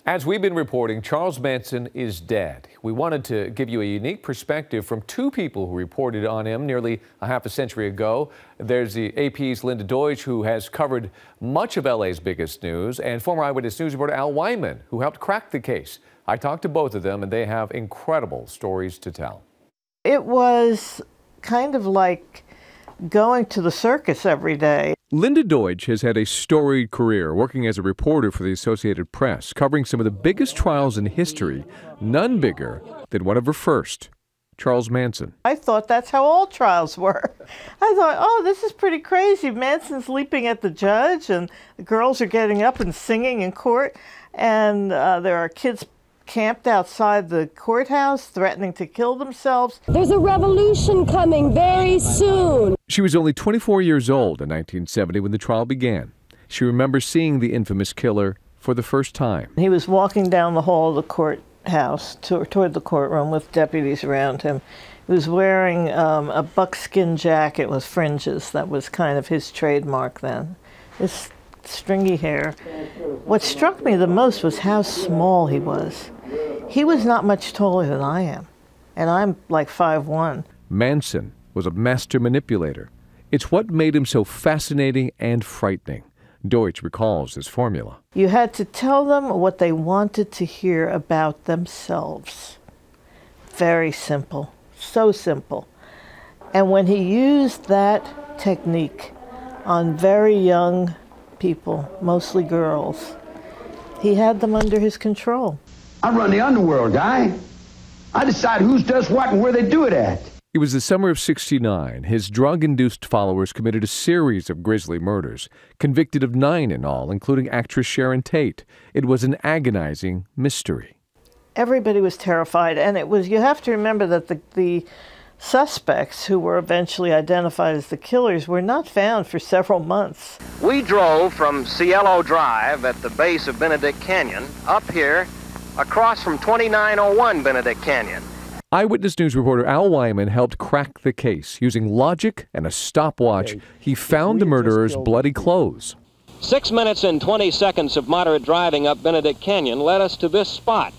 As we've been reporting, Charles Manson is dead. We wanted to give you a unique perspective from two people who reported on him nearly a half a century ago. There's the AP's Linda Deutsch, who has covered much of LA's biggest news, and former Eyewitness News reporter Al Wiman, who helped crack the case. I talked to both of them, and they have incredible stories to tell. It was kind of like going to the circus every day. Linda Deutsch has had a storied career working as a reporter for the Associated Press, covering some of the biggest trials in history, none bigger than one of her first, Charles Manson. I thought that's how all trials were. I thought, oh, this is pretty crazy. Manson's leaping at the judge, and the girls are getting up and singing in court, and there are kids camped outside the courthouse threatening to kill themselves. There's a revolution coming very soon. She was only 24 years old in 1970 when the trial began. She remembers seeing the infamous killer for the first time. He was walking down the hall of the courthouse toward the courtroom with deputies around him. He was wearing a buckskin jacket with fringes. That was kind of his trademark then. His stringy hair. What struck me the most was how small he was. He was not much taller than I am, and I'm like 5'1". Manson was a master manipulator. It's what made him so fascinating and frightening. Deutsch recalls his formula. You had to tell them what they wanted to hear about themselves. Very simple, so simple. And when he used that technique on very young people, mostly girls, he had them under his control. I run the underworld, guy. I decide who does what and where they do it at. It was the summer of '69. His drug-induced followers committed a series of grisly murders, convicted of 9 in all, including actress Sharon Tate. It was an agonizing mystery. Everybody was terrified, and it was, you have to remember that the suspects who were eventually identified as the killers were not found for several months. We drove from Cielo Drive at the base of Benedict Canyon up here across from 2901 Benedict Canyon. Eyewitness News reporter Al Wiman helped crack the case. Using logic and a stopwatch, he found the murderer's bloody clothes. 6 minutes and 20 seconds of moderate driving up Benedict Canyon led us to this spot.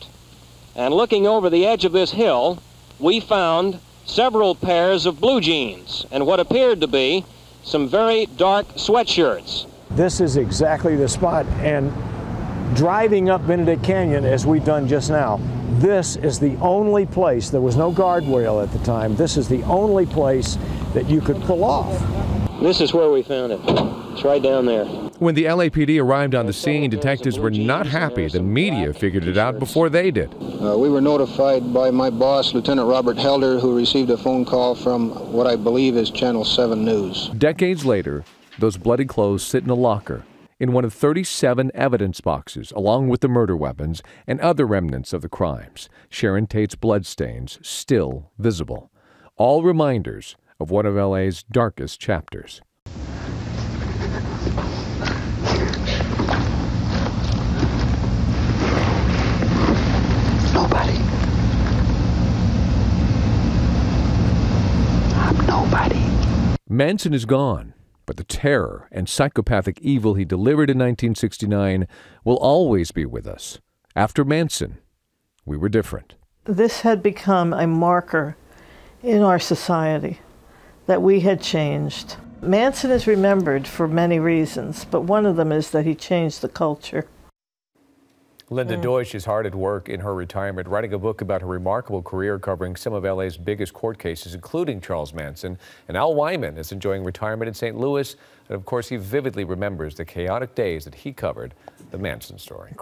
And looking over the edge of this hill, we found several pairs of blue jeans and what appeared to be some very dark sweatshirts. This is exactly the spot, and driving up Benedict Canyon as we've done just now, this is the only place, there was no guardrail at the time, this is the only place that you could pull off. This is where we found it. It's right down there. When the LAPD arrived on the scene, detectives were not happy. The media figured it out before they did. We were notified by my boss, Lieutenant Robert Helder, who received a phone call from what I believe is Channel 7 News. Decades later, those bloody clothes sit in a locker in one of 37 evidence boxes, along with the murder weapons and other remnants of the crimes. Sharon Tate's bloodstains still visible. All reminders of one of LA's darkest chapters. Nobody. I'm nobody. Manson is gone, but the terror and psychopathic evil he delivered in 1969 will always be with us. After Manson, we were different. This had become a marker in our society that we had changed. Manson is remembered for many reasons, but one of them is that he changed the culture. Linda Deutsch is hard at work in her retirement, writing a book about her remarkable career covering some of LA's biggest court cases, including Charles Manson. And Al Wiman is enjoying retirement in St. Louis. And of course, he vividly remembers the chaotic days that he covered the Manson story.